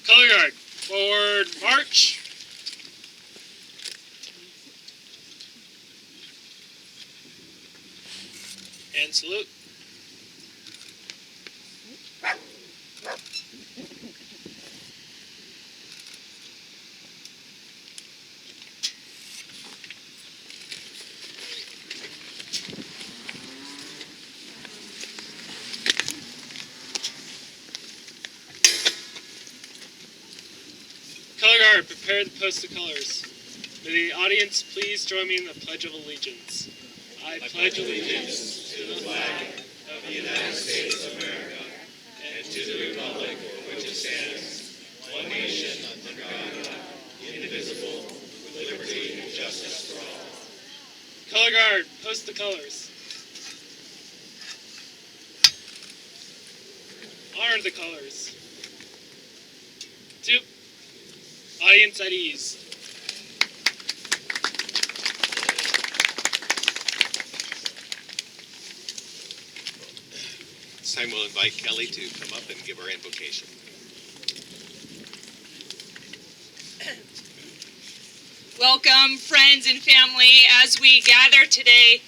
Color guard, forward march. And salute. Color guard, prepare the post of colors. May the audience please join me in the Pledge of Allegiance. I pledge allegiance to the flag of the United States of America and to the republic for which it stands, one nation under God, indivisible, with liberty and justice for all. Color guard, post the colors. Honor the colors. 2. Audience at ease. This time we'll invite Kelly to come up and give our invocation. Welcome, friends and family, as we gather today.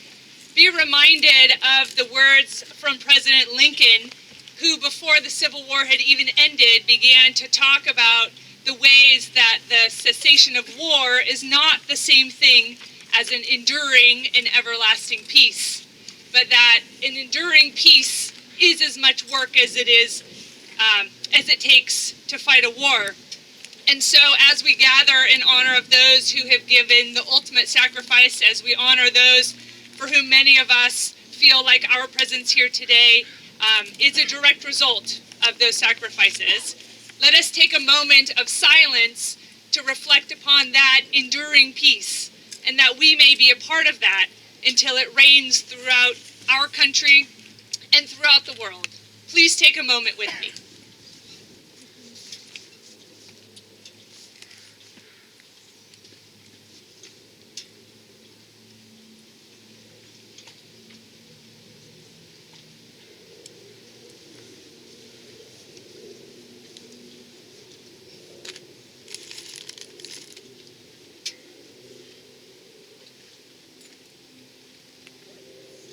Be reminded of the words from President Lincoln, who before the Civil War had even ended, began to talk about the ways that the cessation of war is not the same thing as an enduring and everlasting peace, but that an enduring peace is as much work as it takes to fight a war. And so as we gather in honor of those who have given the ultimate sacrifice, as we honor those for whom many of us feel like our presence here today is a direct result of those sacrifices, let us take a moment of silence to reflect upon that enduring peace, and that we may be a part of that until it reigns throughout our country and throughout the world. Please take a moment with me.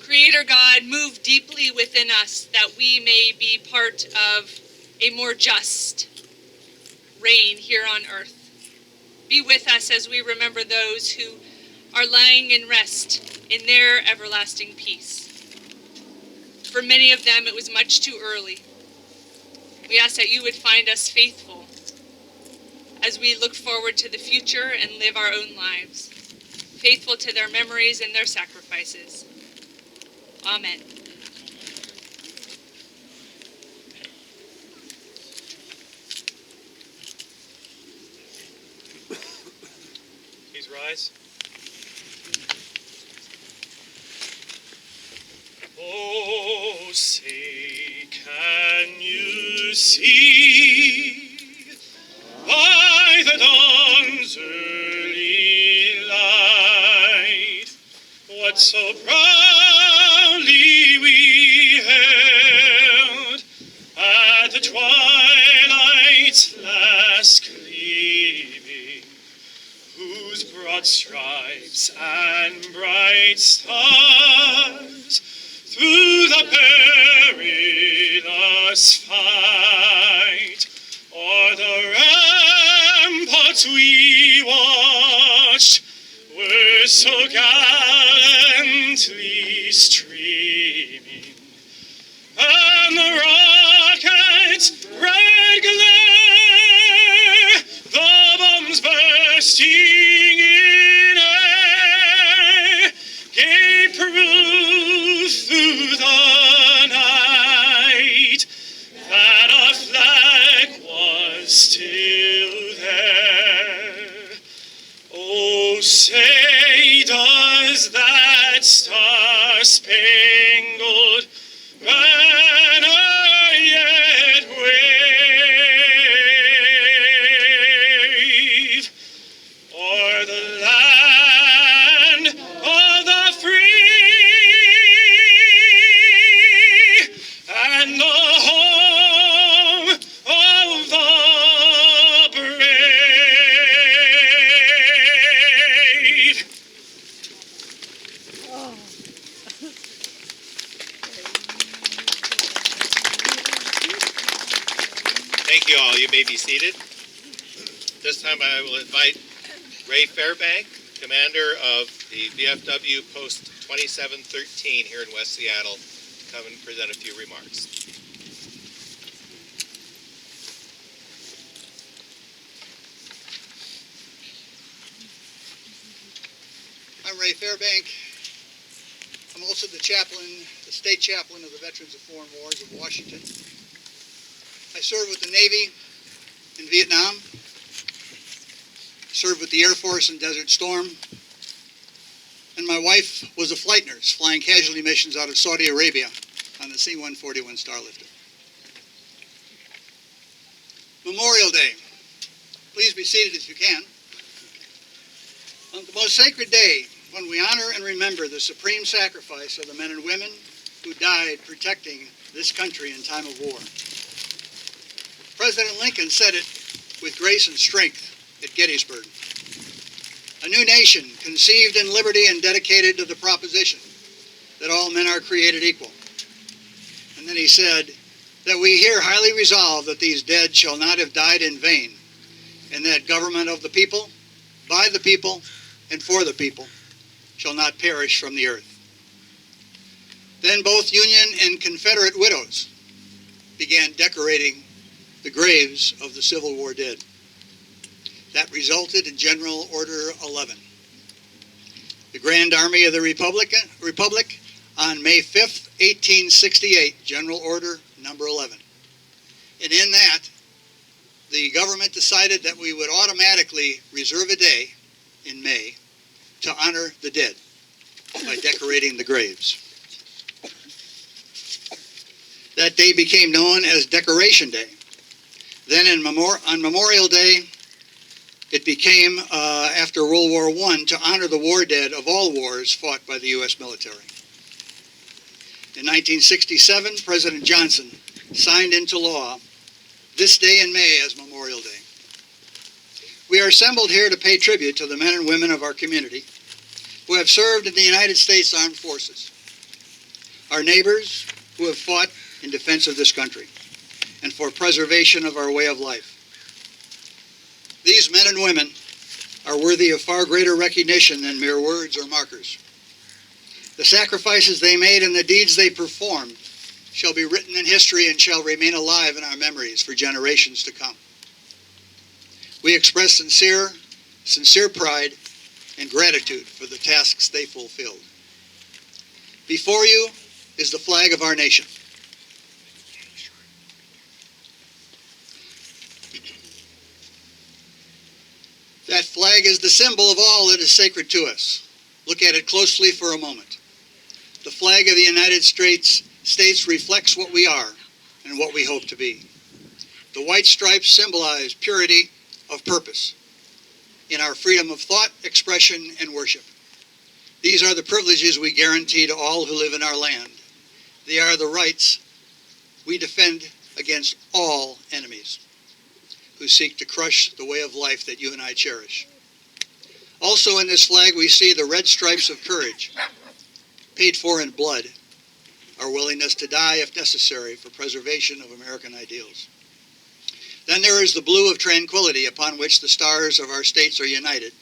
Creator God, move deeply within us that we may be part of a more just reign here on earth. Be with us as we remember those who are lying in rest in their everlasting peace. For many of them, it was much too early. We ask that you would find us faithful as we look forward to the future and live our own lives, faithful to their memories and their sacrifices. Amen. Please rise. Oh, say, can you see by the dawn's early light what so proudly we hailed at the twilight's last gleaming, whose broad stripes and bright stars through the perilous fight o'er the ramparts we watched were so gallantly streaming, and the rocket's red glare, the bombs bursting in air, gave proof through the night that our flag was still there. Oh, say does Thank you all. You may be seated. This time I will invite Ray Fairbank, commander of the VFW Post 2713 here in West Seattle, to come and present a few remarks. I'm Ray Fairbank. I'm also the state chaplain of the Veterans of Foreign Wars of Washington. I served with the Navy in Vietnam, served with the Air Force in Desert Storm, and my wife was a flight nurse flying casualty missions out of Saudi Arabia on the C-141 Starlifter. Memorial Day. Please be seated if you can. On the most sacred day, when we honor and remember the supreme sacrifice of the men and women who died protecting this country in time of war. President Lincoln said it with grace and strength at Gettysburg. A new nation conceived in liberty and dedicated to the proposition that all men are created equal. And then he said that we here highly resolve that these dead shall not have died in vain, and that government of the people, by the people, and for the people shall not perish from the earth. Then both Union and Confederate widows began decorating the graves of the Civil War dead. That resulted in General Order 11. The Grand Army of the Republic on May 5th, 1868, General Order number 11. And in that, the government decided that we would automatically reserve a day in May to honor the dead by decorating the graves. That day became known as Decoration Day. Then on Memorial Day, it became, after World War I, to honor the war dead of all wars fought by the U.S. military. In 1967, President Johnson signed into law this day in May as Memorial Day. We are assembled here to pay tribute to the men and women of our community who have served in the United States Armed Forces, our neighbors who have fought in defense of this country and for preservation of our way of life. These men and women are worthy of far greater recognition than mere words or markers. The sacrifices they made and the deeds they performed shall be written in history and shall remain alive in our memories for generations to come. We express sincere pride and gratitude for the tasks they fulfilled. Before you is the flag of our nation. That flag is the symbol of all that is sacred to us. Look at it closely for a moment. The flag of the United States reflects what we are and what we hope to be. The white stripes symbolize purity of purpose in our freedom of thought, expression, and worship. These are the privileges we guarantee to all who live in our land. They are the rights we defend against all enemies who seek to crush the way of life that you and I cherish. Also in this flag we see the red stripes of courage, paid for in blood, our willingness to die if necessary for preservation of American ideals. Then there is the blue of tranquility upon which the stars of our states are united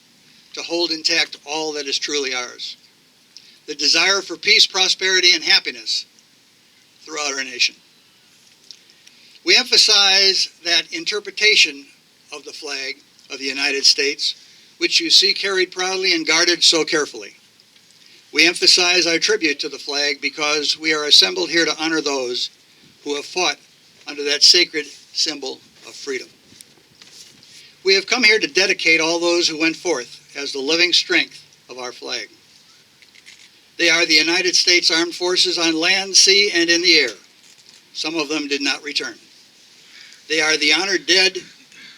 to hold intact all that is truly ours. The desire for peace, prosperity, and happiness throughout our nation. We emphasize that interpretation of the flag of the United States, which you see carried proudly and guarded so carefully. We emphasize our tribute to the flag because we are assembled here to honor those who have fought under that sacred symbol of freedom. We have come here to dedicate all those who went forth as the living strength of our flag. They are the United States Armed Forces on land, sea, and in the air. Some of them did not return. They are the honored dead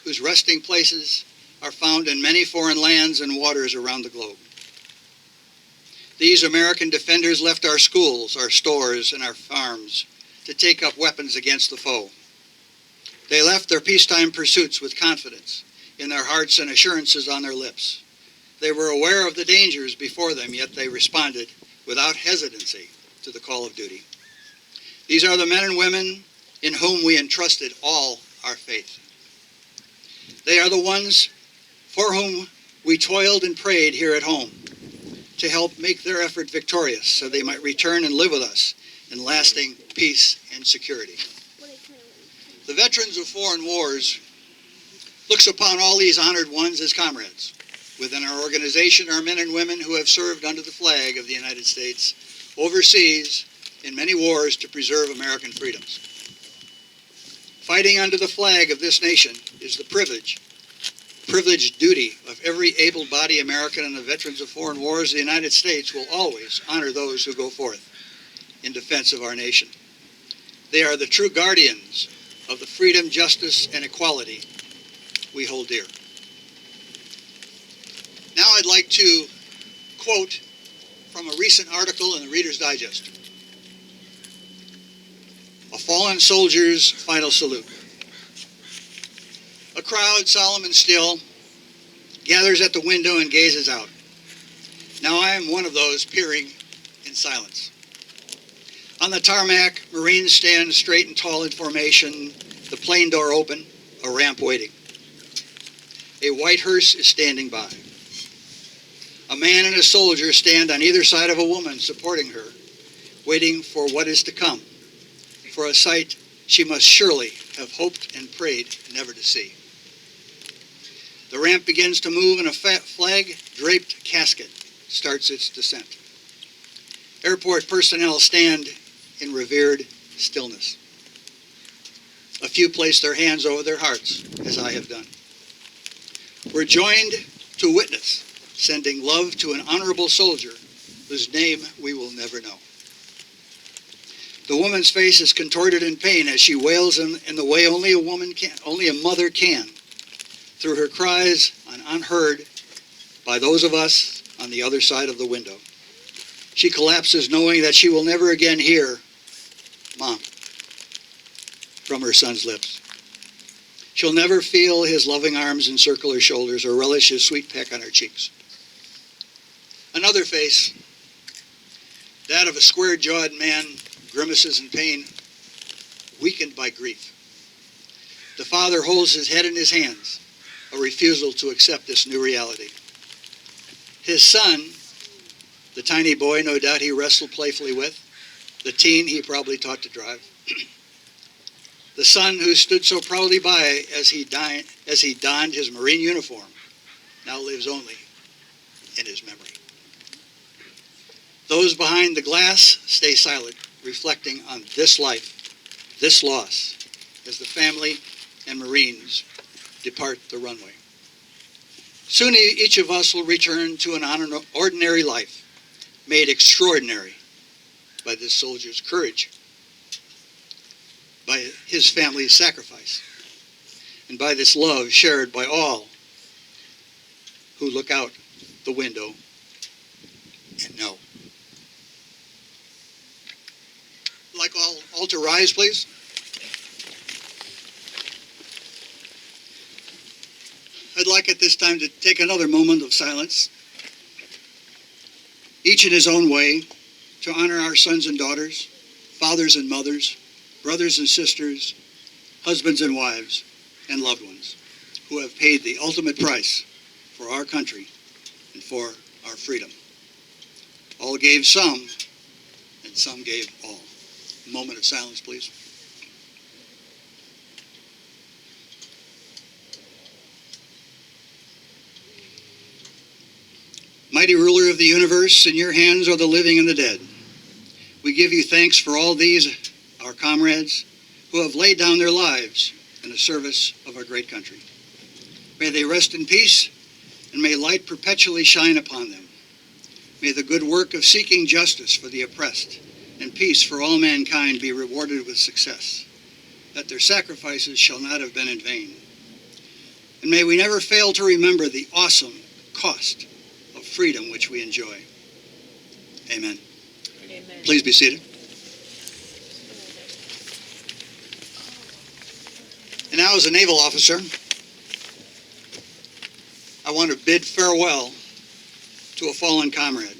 whose resting places are found in many foreign lands and waters around the globe. These American defenders left our schools, our stores, and our farms to take up weapons against the foe. They left their peacetime pursuits with confidence in their hearts and assurances on their lips. They were aware of the dangers before them, yet they responded without hesitancy to the call of duty. These are the men and women in whom we entrusted all our faith. They are the ones for whom we toiled and prayed here at home to help make their effort victorious so they might return and live with us in lasting peace and security. The veterans of foreign wars looks upon all these honored ones as comrades. Within our organization are men and women who have served under the flag of the United States overseas in many wars to preserve American freedoms. Fighting under the flag of this nation is the privileged duty of every able-bodied American, and the veterans of foreign wars of the United States will always honor those who go forth in defense of our nation. They are the true guardians of the freedom, justice, and equality we hold dear. Now I'd like to quote from a recent article in the Reader's Digest. A fallen soldier's final salute. A crowd, solemn and still, gathers at the window and gazes out. Now I am one of those peering in silence. On the tarmac, Marines stand straight and tall in formation, the plane door open, a ramp waiting. A white hearse is standing by. A man and a soldier stand on either side of a woman supporting her, waiting for what is to come, for a sight she must surely have hoped and prayed never to see. The ramp begins to move and a flag-draped casket starts its descent. Airport personnel stand in revered stillness. A few place their hands over their hearts, as I have done. We're joined to witness sending love to an honorable soldier whose name we will never know. The woman's face is contorted in pain as she wails in the way only a mother can, through her cries unheard by those of us on the other side of the window. She collapses knowing that she will never again hear "Mom" from her son's lips. She'll never feel his loving arms encircle her shoulders or relish his sweet peck on her cheeks. Another face, that of a square-jawed man, grimaces in pain, weakened by grief. The father holds his head in his hands, a refusal to accept this new reality. His son, the tiny boy no doubt he wrestled playfully with, the teen he probably taught to drive, the son who stood so proudly by as he donned his Marine uniform, now lives only in his memory. Those behind the glass stay silent, reflecting on this life, this loss, as the family and Marines depart the runway. Soon each of us will return to an ordinary life, made extraordinary by this soldier's courage, by his family's sacrifice, and by this love shared by all who look out the window and know. Like all to rise, please. I'd like at this time to take another moment of silence, each in his own way, to honor our sons and daughters, fathers and mothers, brothers and sisters, husbands and wives, and loved ones who have paid the ultimate price for our country and for our freedom. All gave some, and some gave all. A moment of silence, please. Mighty ruler of the universe, in your hands are the living and the dead. We give you thanks for all these, our comrades, who have laid down their lives in the service of our great country. May they rest in peace, and may light perpetually shine upon them. May the good work of seeking justice for the oppressed and peace for all mankind be rewarded with success, that their sacrifices shall not have been in vain. And may we never fail to remember the awesome cost of freedom which we enjoy. Amen. Amen. Please be seated. And now, as a naval officer, I want to bid farewell to a fallen comrade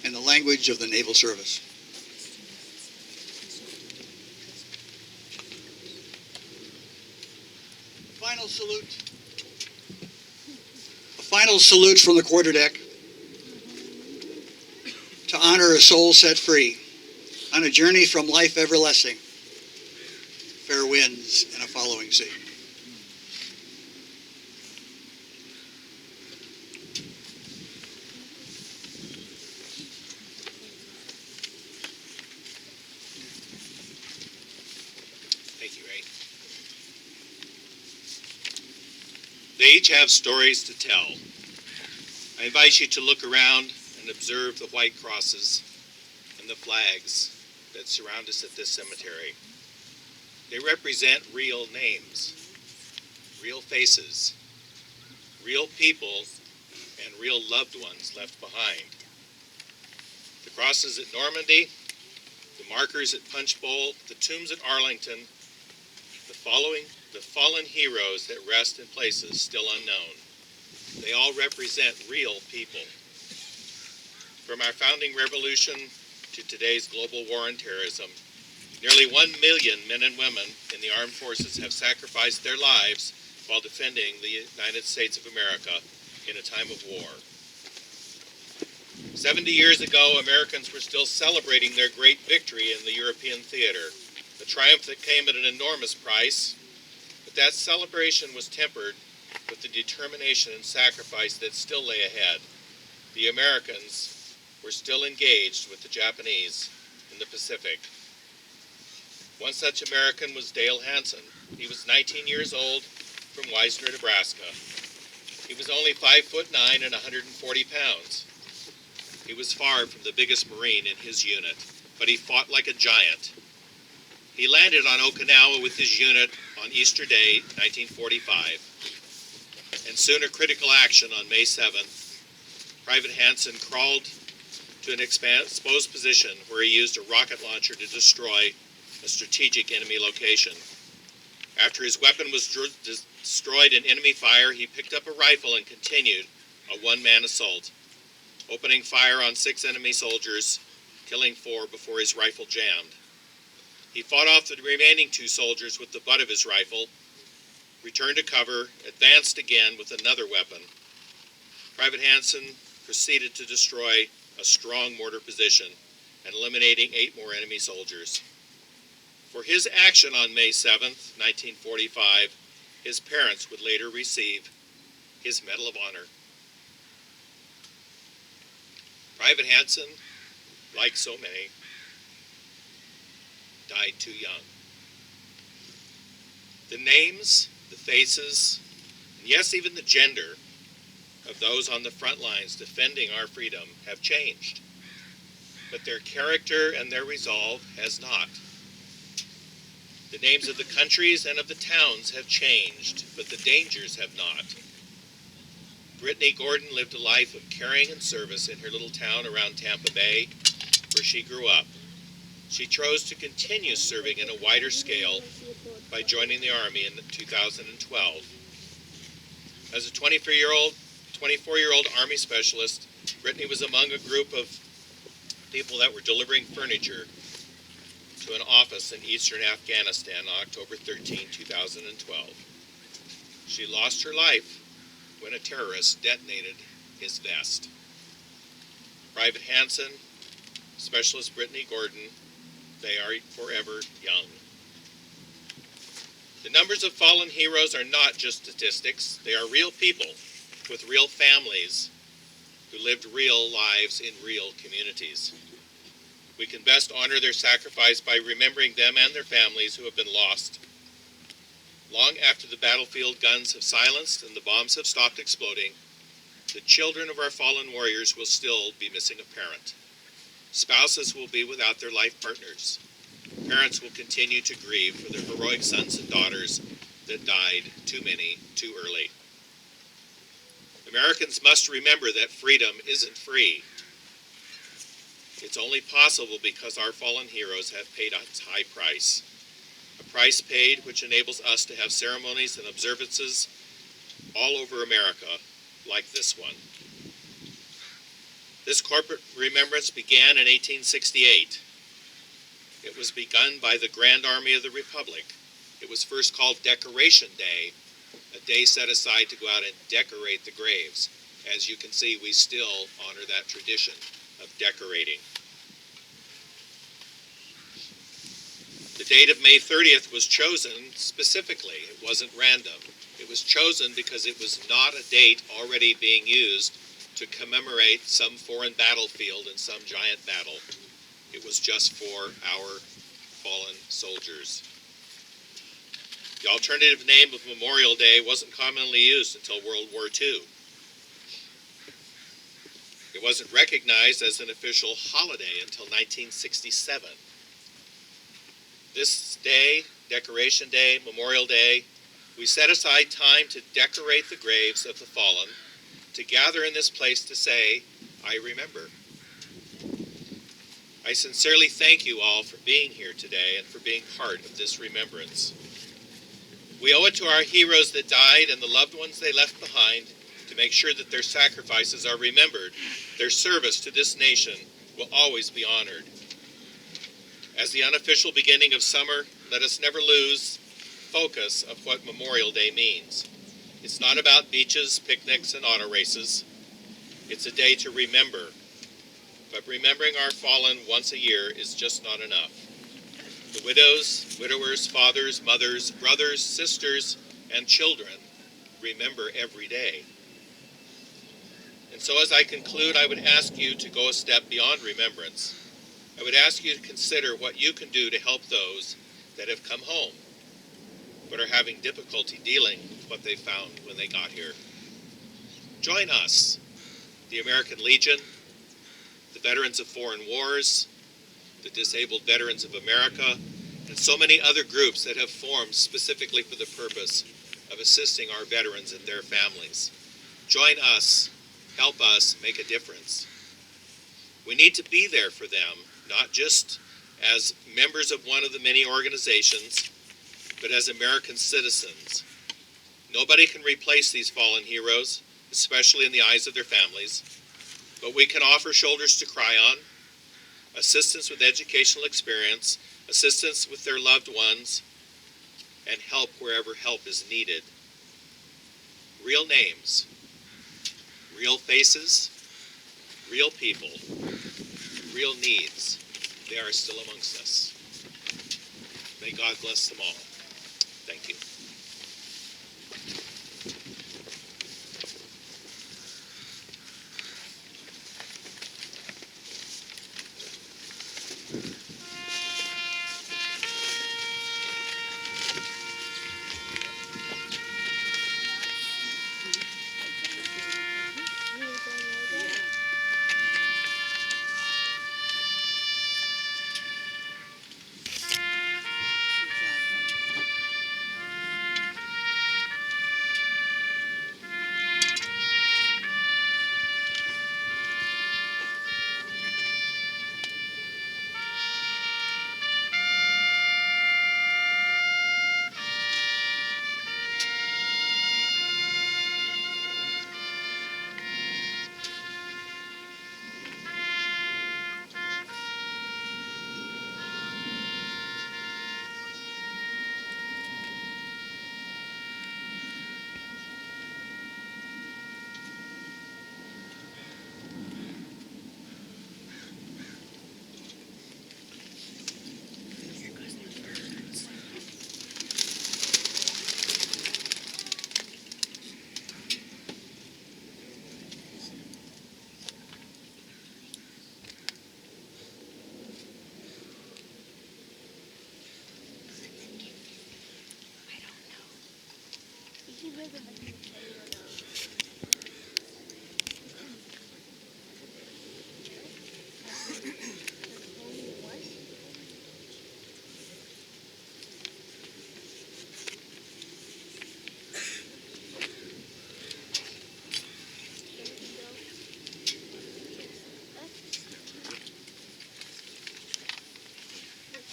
in the language of the naval service. final salute. A final salute from the quarterdeck to honor a soul set free on a journey from life everlasting. Fair winds and a following sea. Thank you, Ray. They each have stories to tell. I invite you to look around and observe the white crosses and the flags that surround us at this cemetery. They represent real names, real faces, real people, and real loved ones left behind. The crosses at Normandy, the markers at Punch Bowl, the tombs at Arlington, the fallen heroes that rest in places still unknown. They all represent real people. From our founding revolution to today's global war on terrorism, nearly 1 million men and women in the armed forces have sacrificed their lives while defending the United States of America in a time of war. 70 years ago, Americans were still celebrating their great victory in the European theater, a triumph that came at an enormous price, but that celebration was tempered with the determination and sacrifice that still lay ahead. The Americans were still engaged with the Japanese in the Pacific. One such American was Dale Hansen. He was 19 years old from Wisner, Nebraska. He was only 5'9" and 140 pounds. He was far from the biggest Marine in his unit, but he fought like a giant. He landed on Okinawa with his unit on Easter Day, 1945. And soon a critical action on May 7th, Private Hansen crawled to an exposed position where he used a rocket launcher to destroy a strategic enemy location. After his weapon was destroyed in enemy fire, he picked up a rifle and continued a one-man assault, opening fire on 6 enemy soldiers, killing 4 before his rifle jammed. He fought off the remaining 2 soldiers with the butt of his rifle, returned to cover, advanced again with another weapon. Private Hansen proceeded to destroy a strong mortar position and eliminating 8 more enemy soldiers. For his action on May 7th, 1945, his parents would later receive his Medal of Honor. Private Hansen, like so many, died too young. The names, the faces, and yes, even the gender of those on the front lines defending our freedom have changed, but their character and their resolve has not. The names of the countries and of the towns have changed, but the dangers have not. Brittany Gordon lived a life of caring and service in her little town around Tampa Bay, where she grew up. She chose to continue serving in a wider scale by joining the Army in 2012. As a 24-year-old Army specialist, Brittany was among a group of people that were delivering furniture to an office in eastern Afghanistan on October 13, 2012. She lost her life when a terrorist detonated his vest. Private Hansen, Specialist Brittany Gordon, they are forever young. The numbers of fallen heroes are not just statistics. They are real people with real families who lived real lives in real communities. We can best honor their sacrifice by remembering them and their families who have been lost. Long after the battlefield guns have silenced and the bombs have stopped exploding, the children of our fallen warriors will still be missing a parent. Spouses will be without their life partners. Parents will continue to grieve for their heroic sons and daughters that died too many, too early. Americans must remember that freedom isn't free. It's only possible because our fallen heroes have paid a high price. A price paid which enables us to have ceremonies and observances all over America like this one. This corporate remembrance began in 1868. It was begun by the Grand Army of the Republic. It was first called Decoration Day a day set aside to go out and decorate the graves. As you can see, we still honor that tradition of decorating. The date of May 30th was chosen specifically. It wasn't random. It was chosen because it was not a date already being used to commemorate some foreign battlefield and some giant battle. It was just for our fallen soldiers. The alternative name of Memorial Day wasn't commonly used until World War II. It wasn't recognized as an official holiday until 1967. This day, Decoration Day, Memorial Day, we set aside time to decorate the graves of the fallen, to gather in this place to say, I remember. I sincerely thank you all for being here today and for being part of this remembrance. We owe it to our heroes that died and the loved ones they left behind to make sure that their sacrifices are remembered. Their service to this nation will always be honored. As the unofficial beginning of summer, let us never lose focus of what Memorial Day means. It's not about beaches, picnics, and auto races. It's a day to remember. But remembering our fallen once a year is just not enough. The widows, widowers, fathers, mothers, brothers, sisters, and children remember every day. And so as I conclude, I would ask you to go a step beyond remembrance. I would ask you to consider what you can do to help those that have come home, but are having difficulty dealing with what they found when they got here. Join us, the American Legion, the Veterans of Foreign Wars, the Disabled Veterans of America, and so many other groups that have formed specifically for the purpose of assisting our veterans and their families. Join us, help us make a difference. We need to be there for them, not just as members of one of the many organizations, but as American citizens. Nobody can replace these fallen heroes, especially in the eyes of their families, but we can offer shoulders to cry on, assistance with educational experience, assistance with their loved ones, and help wherever help is needed. Real names, real faces, real people, real needs. They are still amongst us. May God bless them all. Thank you.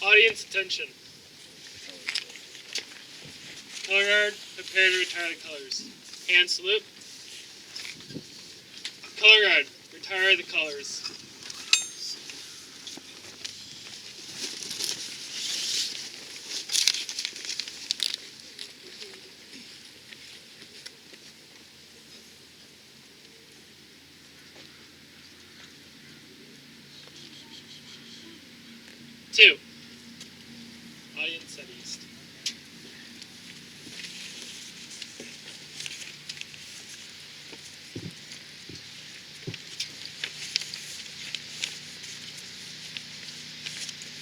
Audience attention. Color guard, prepare to retire the colors. Hand salute. Color guard, retire the colors. 2. Audience at East.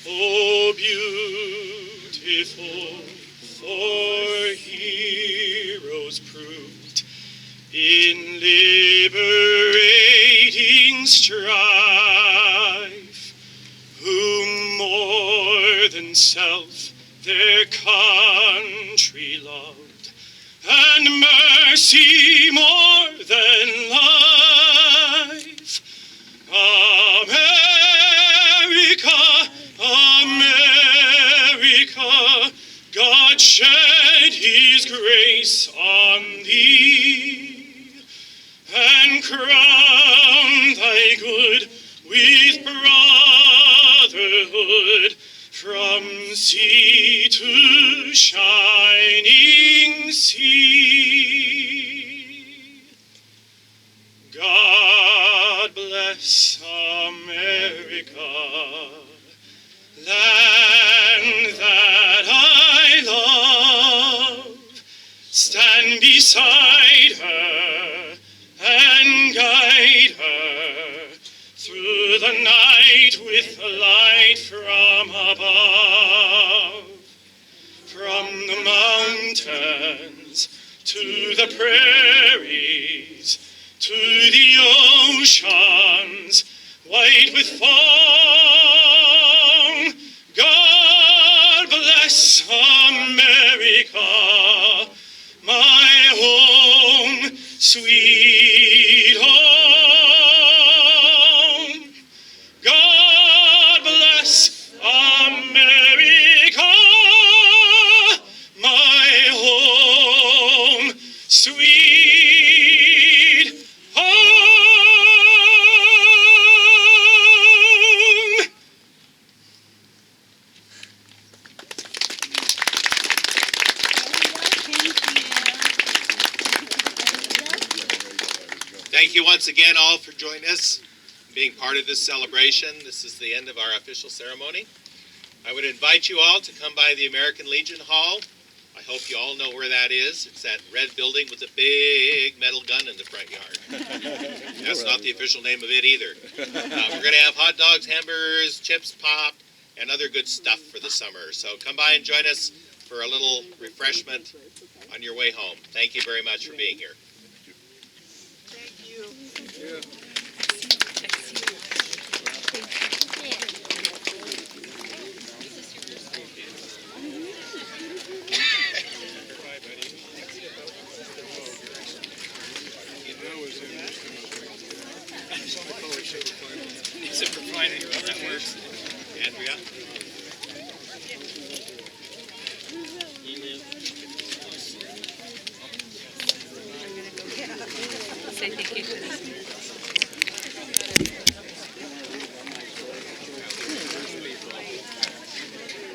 Oh, beautiful for heroes proved in liberating strife, who more than self their country loved, and mercy more than life. America, America, God shed his grace on thee, and crown thy good with brotherhood, from sea to shining sea. God bless America, land that I love. Stand beside her and guide her through the night with the light from above. From the mountains to the prairies, to the oceans white with foam, God bless America, my home, sweet home. God bless America, my home, sweet home. Thank you once again all for joining us, being part of this celebration. This is the end of our official ceremony. I would invite you all to come by the American Legion Hall. I hope you all know where that is. It's that red building with a big metal gun in the front yard. That's not the official name of it either. We're going to have hot dogs, hamburgers, chips, pop, and other good stuff for the summer. So come by and join us for a little refreshment on your way home. Thank you very much for being here. Except for finding how that works. Andrea? Say thank you to